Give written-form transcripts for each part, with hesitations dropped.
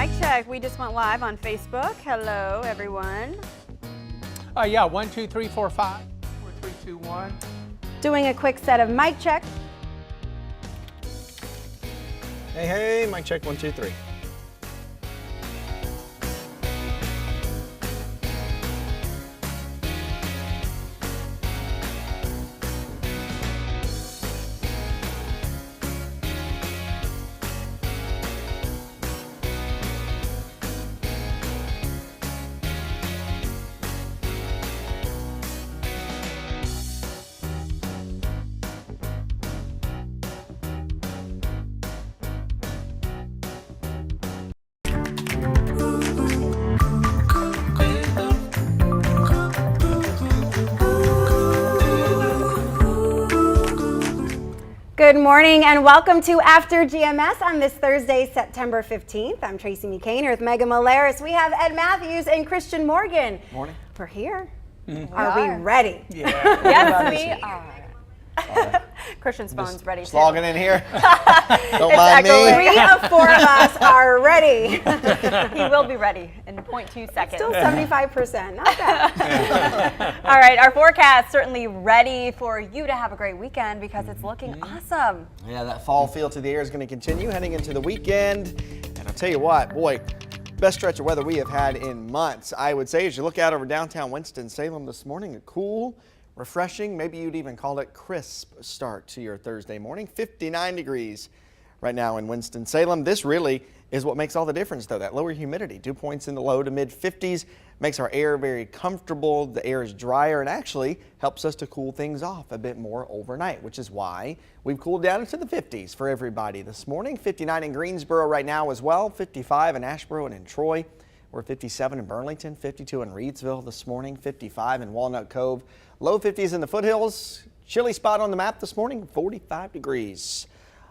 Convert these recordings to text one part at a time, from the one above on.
Mic check. We just went live on Facebook. Hello, everyone. Yeah, 1, 2, 3, 4, 5, 4, 3, 2, 1. Doing a quick set of mic check. Hey, mic check 1, 2, 3. Good morning and welcome to After GMS on this Thursday, September 15th. I'm Tracy McCain here with Megan Malaris. We have Ed Matthews and Christian Morgan. Morning. We're here. Are we ready? Yeah. Yes, we are. Christian's phone's ready too. Logging in here. Don't mind me. 3 of 4 of us are ready. He will be ready in 0.2 seconds. Still 75%, not bad. All right, our forecast certainly ready for you to have a great weekend because it's looking awesome. Yeah, that fall feel to the air is going to continue heading into the weekend. And I'll tell you what, boy, best stretch of weather we have had in months. I would say as you look out over downtown Winston-Salem this morning, a cool, refreshing, maybe you'd even call it crisp start to your Thursday morning. 59 degrees right now in Winston-Salem. This really is what makes all the difference, though, that lower humidity. Dew points in the low to mid 50s makes our air very comfortable. The air is drier and actually helps us to cool things off a bit more overnight, which is why we've cooled down into the 50s for everybody this morning. 59 in Greensboro right now as well, 55 in Asheboro and in Troy. We're 57 in Burlington, 52 in Reedsville this morning, 55 in Walnut Cove. Low 50s in the foothills. Chilly spot on the map this morning, 45 degrees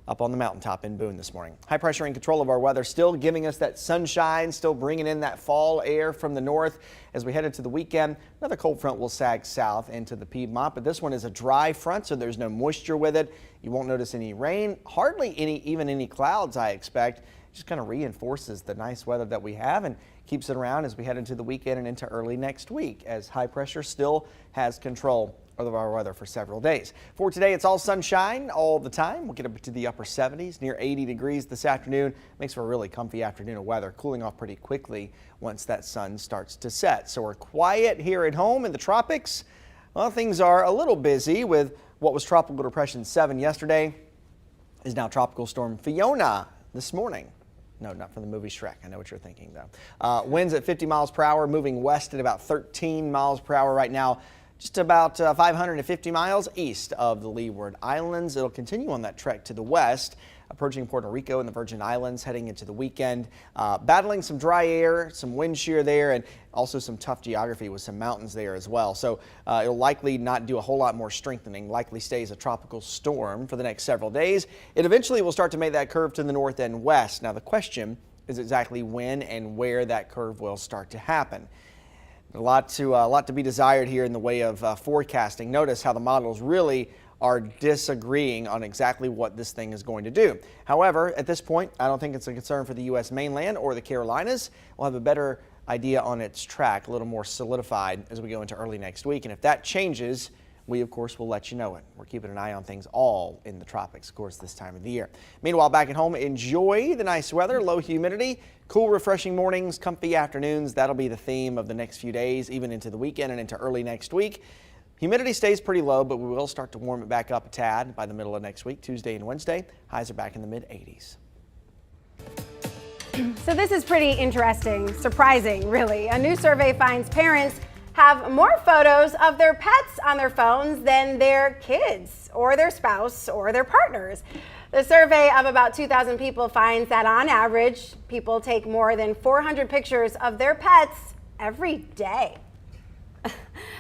up on the mountaintop in Boone this morning. High pressure in control of our weather, still giving us that sunshine, still bringing in that fall air from the north. As we head into the weekend, another cold front will sag south into the Piedmont, but this one is a dry front, so there's no moisture with it. You won't notice any rain, hardly even any clouds, I expect. Just kind of reinforces the nice weather that we have and keeps it around as we head into the weekend and into early next week, as high pressure still has control of our weather for several days. For today, it's all sunshine all the time. We'll get up to the upper 70s, near 80 degrees this afternoon. Makes for a really comfy afternoon of weather, cooling off pretty quickly once that sun starts to set. So we're quiet here at home in the tropics. Well, things are a little busy with what was Tropical Depression 7 yesterday is now Tropical Storm Fiona this morning. No, not from the movie Shrek. I know what you're thinking, though. Winds at 50 miles per hour, moving west at about 13 miles per hour right now. Just about 550 miles east of the Leeward Islands. It'll continue on that trek to the west, approaching Puerto Rico and the Virgin Islands heading into the weekend. Battling some dry air, some wind shear there, and also some tough geography with some mountains there as well. So it'll likely not do a whole lot more strengthening, likely stays a tropical storm for the next several days. It eventually will start to make that curve to the north and west. Now the question is exactly when and where that curve will start to happen. A lot to be desired here in the way of forecasting. Notice how the models really are disagreeing on exactly what this thing is going to do. However, at this point, I don't think it's a concern for the U.S. mainland or the Carolinas. We'll have a better idea on its track, a little more solidified as we go into early next week. And if that changes, we, of course, will let you know it. We're keeping an eye on things all in the tropics, of course, this time of the year. Meanwhile, back at home, enjoy the nice weather, low humidity, cool, refreshing mornings, comfy afternoons. That'll be the theme of the next few days, even into the weekend and into early next week. Humidity stays pretty low, but we will start to warm it back up a tad by the middle of next week, Tuesday and Wednesday. Highs are back in the mid-80s. So this is pretty interesting, surprising, really. A new survey finds parents have more photos of their pets on their phones than their kids or their spouse or their partners. The survey of about 2,000 people finds that on average, people take more than 400 pictures of their pets every day.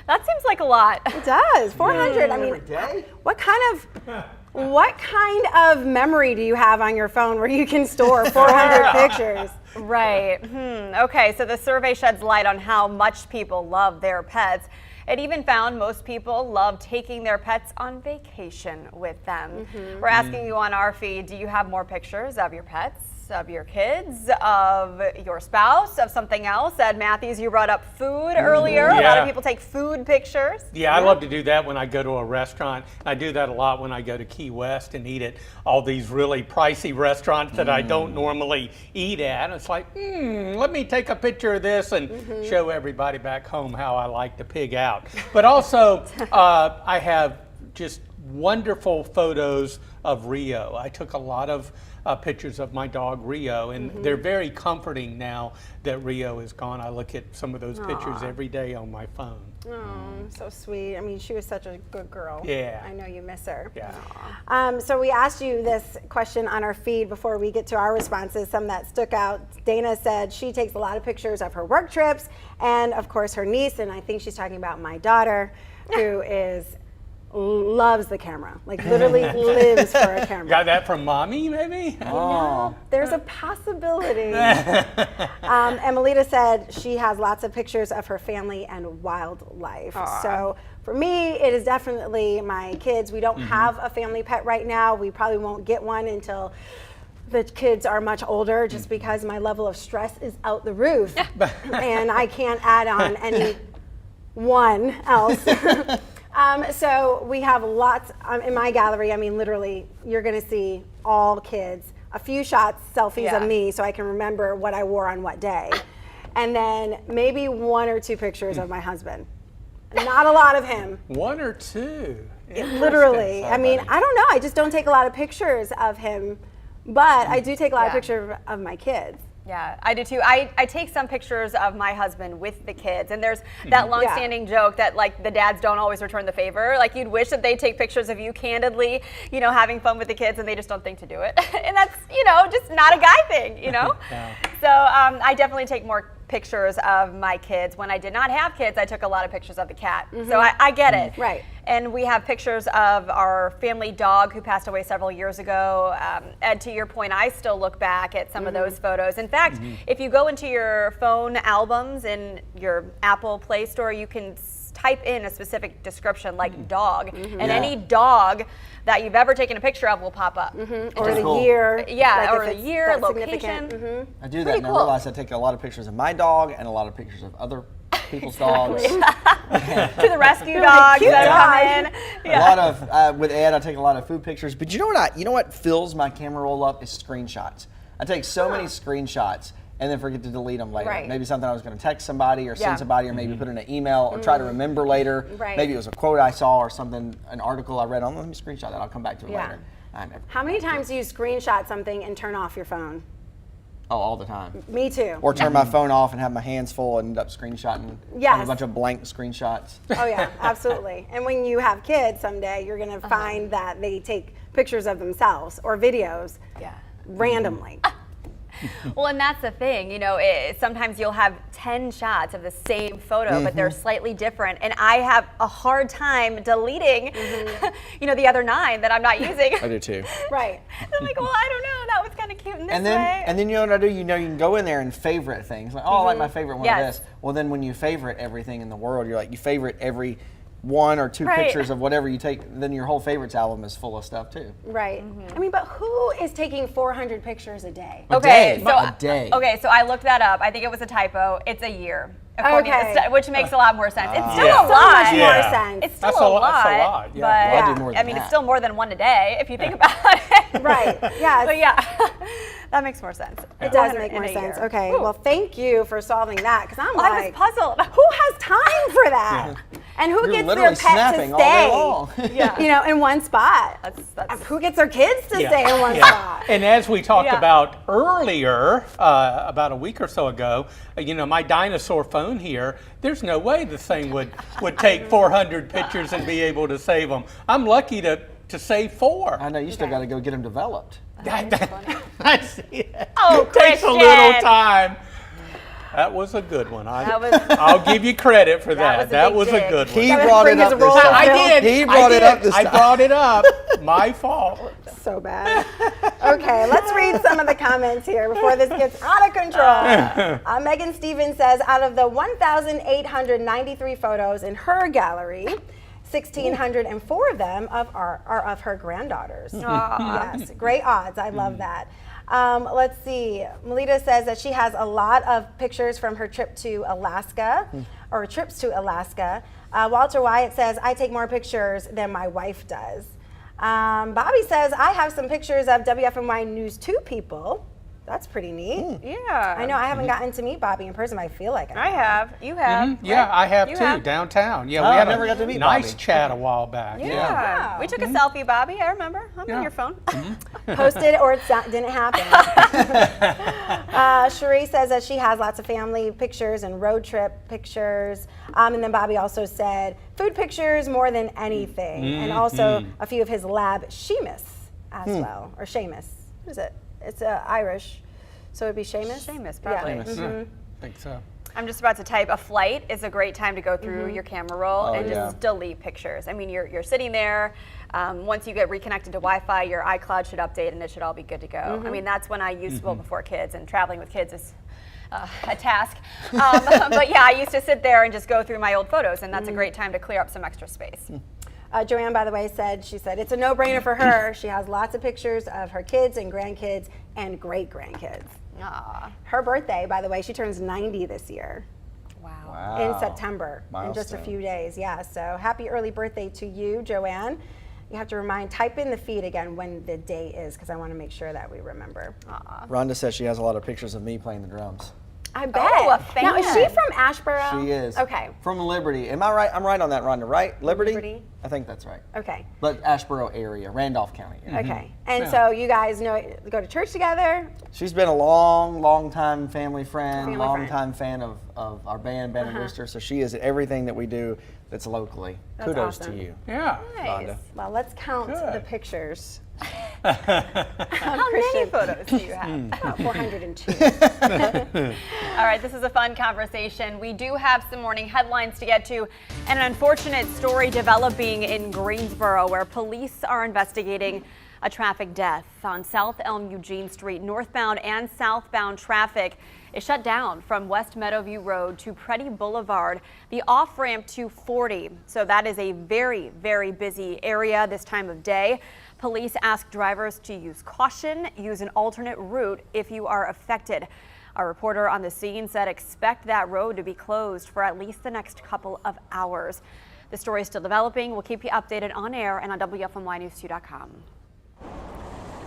That seems like a lot. It does, 400. I mean, Every day? what kind of memory do you have on your phone where you can store 400 pictures? Right. Okay, so the survey sheds light on how much people love their pets. It even found most people love taking their pets on vacation with them. We're asking you on our feed, do you have more pictures of your pets of your kids, of your spouse, of something else. Ed Matthews, you brought up food earlier. A lot of people take food pictures. Yeah, I love to do that when I go to a restaurant. I do that a lot when I go to Key West and eat at all these really pricey restaurants that I don't normally eat at. It's like, let me take a picture of this and show everybody back home how I like to pig out. But also, I have just wonderful photos of Rio. I took a lot of pictures of my dog Rio, and they're very comforting now that Rio is gone. I look at some of those pictures every day on my phone. Oh, so sweet. I mean, she was such a good girl. Yeah. I know you miss her. Yeah. So we asked you this question on our feed before we get to our responses, some that stuck out. Dana said she takes a lot of pictures of her work trips and, of course, her niece, and I think she's talking about my daughter, who loves the camera, like literally lives for a camera. Got that from mommy, maybe? No, there's a possibility. Emelita said she has lots of pictures of her family and wildlife. So for me, it is definitely my kids. We don't have a family pet right now. We probably won't get one until the kids are much older, just because my level of stress is out the roof. And I can't add on anyone else. So we have lots in my gallery. I mean, literally, you're going to see all kids. A few shots, selfies of me, so I can remember what I wore on what day. And then maybe 1 or 2 pictures of my husband. Not a lot of him. 1 or 2. Literally. I mean, I don't know. I just don't take a lot of pictures of him. But I do take a lot of pictures of my kids. Yeah, I do too. I take some pictures of my husband with the kids, and there's that long-standing joke that like the dads don't always return the favor. Like you'd wish that they take pictures of you candidly, you know, having fun with the kids, and they just don't think to do it. And that's, you know, just not a guy thing, you know? So I definitely take more pictures of my kids. When I did not have kids, I took a lot of pictures of the cat. So I get it. Right. And we have pictures of our family dog who passed away several years ago. Ed, to your point, I still look back at some of those photos. In fact, if you go into your phone albums in your Apple Play Store, you can type in a specific description like dog, and any dog that you've ever taken a picture of will pop up. Or the year. Yeah, like or the year, location. I do that and I realize I take a lot of pictures of my dog and a lot of pictures of other people's dogs. To the rescue dogs that come in. A lot of with Ed, I take a lot of food pictures. But you know what fills my camera roll up is screenshots. I take so many screenshots and then forget to delete them later. Right. Maybe something I was going to text somebody or send somebody, or maybe put in an email or try to remember later. Right. Maybe it was a quote I saw or something, an article I read on. Let me screenshot that. I'll come back to it later. I never. How many times do you screenshot something and turn off your phone? Oh, all the time. Me too. Or turn my phone off and have my hands full and end up screenshotting. Have a bunch of blank screenshots. Oh yeah, absolutely. And when you have kids someday, you're going to find that they take pictures of themselves or videos randomly. Well, and that's the thing, you know, sometimes you'll have 10 shots of the same photo, but they're slightly different. And I have a hard time deleting, you know, the other 9 that I'm not using. I do too. Right. I'm like, well, I don't know, that was kind of cute in this way. And then you know what I do? You know, you can go in there and favorite things. Like, oh, I like my favorite one of this. Well, then when you favorite everything in the world, you're like, you favorite every 1 or 2 pictures of whatever you take, then your whole favorites album is full of stuff too. Right. I mean, but who is taking 400 pictures a day? A day. Okay, so I looked that up. I think it was a typo. It's a year. Which makes a lot more sense. It's still a lot. So much more sense. It's still a lot. That's a lot. But I do more than I mean, that. it's still more than 1 a day if you think about it. Right. Yeah. But yeah, that makes more sense. It does make more sense. Okay. Well, thank you for solving that, because I'm I was puzzled. who has time for that? And who You're gets literally their pet to snapping all day long. stay, you know, in one spot? That's Who gets their kids to stay in one spot? And as we talked about earlier, about a week or so ago, you know, my dinosaur phone here, there's no way the thing would take 400 pictures and be able to save them. I'm lucky to save 4. I know, you still got to go get them developed. I see it. Oh, it takes a little time. That was a good one. I'll give you credit for that. That was a good one. He brought it up this time. I did. He brought it up this time. I brought it up. My fault. So bad. Okay, let's read some of the comments here before this gets out of control. Megan Stevens says, out of the 1,893 photos in her gallery, 1,604 of them are of her granddaughters. Yes, great odds. I love that. Let's see. Melita says that she has a lot of pictures from her trip to Alaska, or trips to Alaska. Walter Wyatt says, I take more pictures than my wife does. Bobby says, I have some pictures of WFMY News 2 people. That's pretty neat. Yeah. I know I haven't gotten to meet Bobby in person, but I feel like I have. You have. Yeah, right? I have You too, downtown. Yeah, Oh, we I had never a got to meet nice Bobby. chat a while back. Yeah. We took a selfie, Bobby. I remember. I'm on your phone. posted or it didn't happen. Cherie says that she has lots of family pictures and road trip pictures. And then Bobby also said food pictures more than anything. And also a few of his lab Seamus as well. Or Seamus. What is it? It's Irish. So it'd be Seamus? Seamus, probably. Yeah. Seamus. I think so. I'm just about to type. A flight is a great time to go through your camera roll and yeah. just delete pictures. I mean, you're sitting there. Once you get reconnected to Wi-Fi, your iCloud should update and it should all be good to go. I mean, that's when I used to, well, before kids, and traveling with kids is a task. But yeah, I used to sit there and just go through my old photos, and that's a great time to clear up some extra space. Joanne, by the way, she said it's a no-brainer for her. She has lots of pictures of her kids and grandkids and great-grandkids. Aw, Her birthday, by the way, she turns 90 this year wow. in September, in just a Milestone. few days. Yeah, so happy early birthday to you, Joanne. You have to type in the feed again when the day is, because I want to make sure that we remember. Rhonda says she has a lot of pictures of me playing the drums. I bet. Oh, a Now, is she fan. from Asheboro? She is. Okay. From Liberty. Am I right? I'm right on that, Rhonda, right? Liberty? Liberty. I think that's right. Okay. But Asheboro area, Randolph County. Yeah. Okay. And so you guys go to church together? She's been a long time family friend, Family long friend. time fan of our band, Band and Rooster. So she is at everything that we do that's locally. That's Kudos awesome. to you. Yeah. Rhonda. Well, let's count Good. the pictures. How many photos do you have? About 402. All right, this is a fun conversation. We do have some morning headlines to get to, and an unfortunate story developing in Greensboro where police are investigating a traffic death on South Elm Eugene Street. Northbound and southbound traffic is shut down from West Meadowview Road to Preddy Boulevard, the off-ramp to 40. So that is a very, very busy area this time of day. Police ask drivers to use caution, use an alternate route if you are affected. Our reporter on the scene said expect that road to be closed for at least the next couple of hours. The story is still developing. We'll keep you updated on air and on WFMYnews2.com.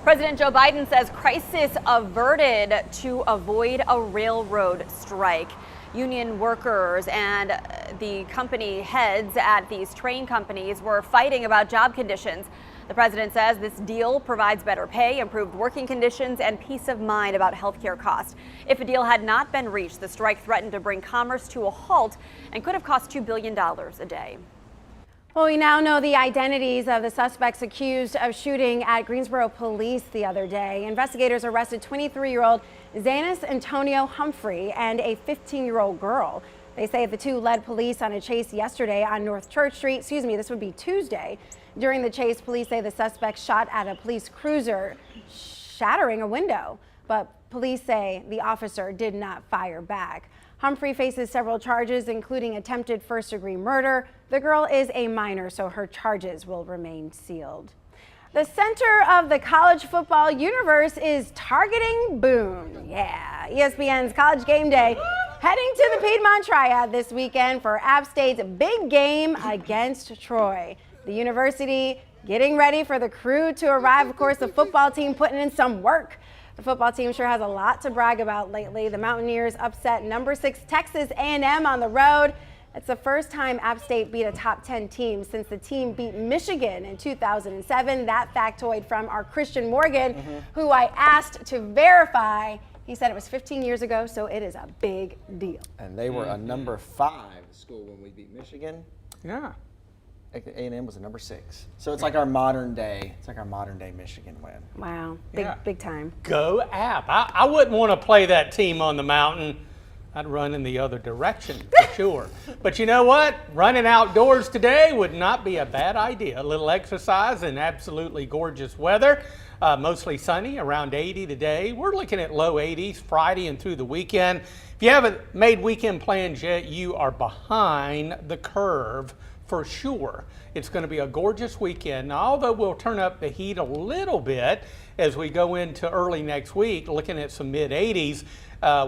President Joe Biden says crisis averted to avoid a railroad strike. Union workers and the company heads at these train companies were fighting about job conditions. The president says this deal provides better pay, improved working conditions, and peace of mind about health care costs. If a deal had not been reached, the strike threatened to bring commerce to a halt and could have cost $2 billion a day. Well, we now know the identities of the suspects accused of shooting at Greensboro Police the other day. Investigators arrested 23-year-old Xanis Antonio Humphrey and a 15-year-old girl. They say the two led police on a chase yesterday on North Church Street. This would be Tuesday. During the chase, police say the suspect shot at a police cruiser, shattering a window. But police say the officer did not fire back. Humphrey faces several charges, including attempted first-degree murder. The girl is a minor, so her charges will remain sealed. The center of the college football universe is targeting Boone. Yeah, ESPN's College Game Day heading to the Piedmont Triad this weekend for App State's big game against Troy. The university getting ready for the crew to arrive. Of course, the football team putting in some work. The football team sure has a lot to brag about lately. The Mountaineers upset number 6 Texas A&M on the road. It's the first time App State beat a top 10 team since the team beat Michigan in 2007. That factoid from our Christian Morgan, who I asked to verify. He said it was 15 years ago, so it is a big deal. And they were a number 5 school when we beat Michigan. Yeah. A&M was a number 6. So it's like our modern day. It's like our modern day Michigan win. Wow, Yeah. big time. Go App. I wouldn't want to play that team on the mountain. I'd run in the other direction for sure. But you know what? Running outdoors today would not be a bad idea. A little exercise in absolutely gorgeous weather. Mostly sunny, around 80 today. We're looking at low 80s Friday and through the weekend. If you haven't made weekend plans yet, you are behind the curve for sure. It's going to be a gorgeous weekend. Now, although we'll turn up the heat a little bit as we go into early next week, looking at some mid-80s,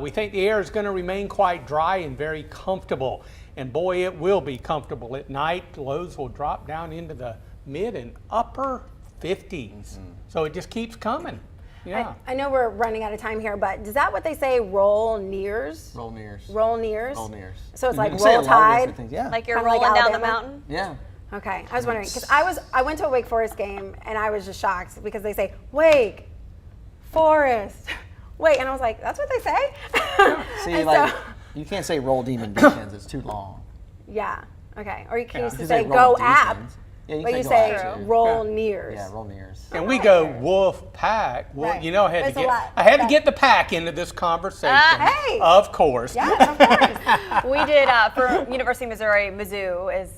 we think the air is going to remain quite dry and very comfortable. And boy, it will be comfortable at night. Lows will drop down into the mid and upper 50s. So it just keeps coming. Yeah. I know we're running out of time here, but is that what they say, roll nears? Roll nears. Roll nears? Roll nears. So it's like You can say a roll lot of tide? different things, yeah. Like you're Kinda like rolling down the Alabama? mountain? Yeah. Okay, I was wondering, because I went to a Wake Forest game, and I was just shocked, because they say, Wake Forest, wait, and I was like, that's what they say? See, And like, so- you can't say roll demon defense, it's too long. yeah, okay, or you can used to You say roll go app, defense. Yeah, but you go say app, too. roll nears. Yeah, roll nears. And we go wolf pack. Well, Right. you know, I There's a lot. had to get the pack into this conversation. Hey. Of course. Yes, of course. We did for University of Missouri, Mizzou is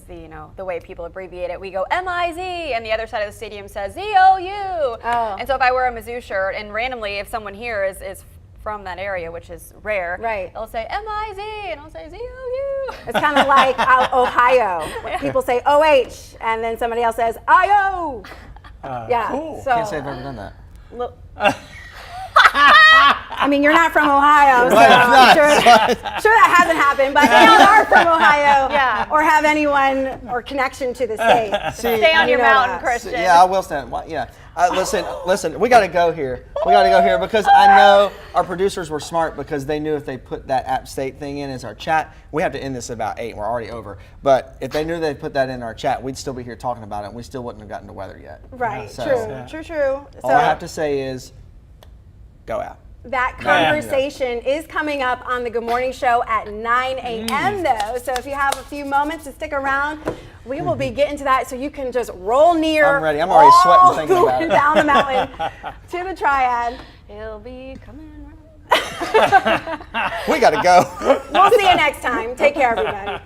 the way people abbreviate it. We go MIZ, and the other side of the stadium says ZOU. Oh. And so if I wear a Mizzou shirt, and randomly if someone here is from that area, which is rare, Right. they'll say MIZ, and I'll say ZOU. It's kind of like Ohio. When people say OH, and then somebody else says IO. Yeah. Cool. So, Can't say I've ever done that. look. I mean, you're not from Ohio, so Right, I'm sure that hasn't happened. But y'all are from Ohio, Yeah. or have anyone or connection to the state. Stay on your You know mountain, that. Christian. Yeah, I will stand. Yeah. Listen, we got to go here. We got to go here because I know our producers were smart because they knew if they put that App State thing in as our chat, we have to end this about 8. We're already over. But if they knew they put that in our chat, we'd still be here talking about it, and we still wouldn't have gotten to weather yet. Right. So- True. All I have to say is, go out. That conversation is coming up on the Good Morning Show at 9 a.m. though. So if you have a few moments to stick around, we will be getting to that so you can just roll near. I'm ready. I'm already sweating thinking about it. Down the mountain to the triad. He'll be coming around. We got to go. We'll see you next time. Take care, everybody.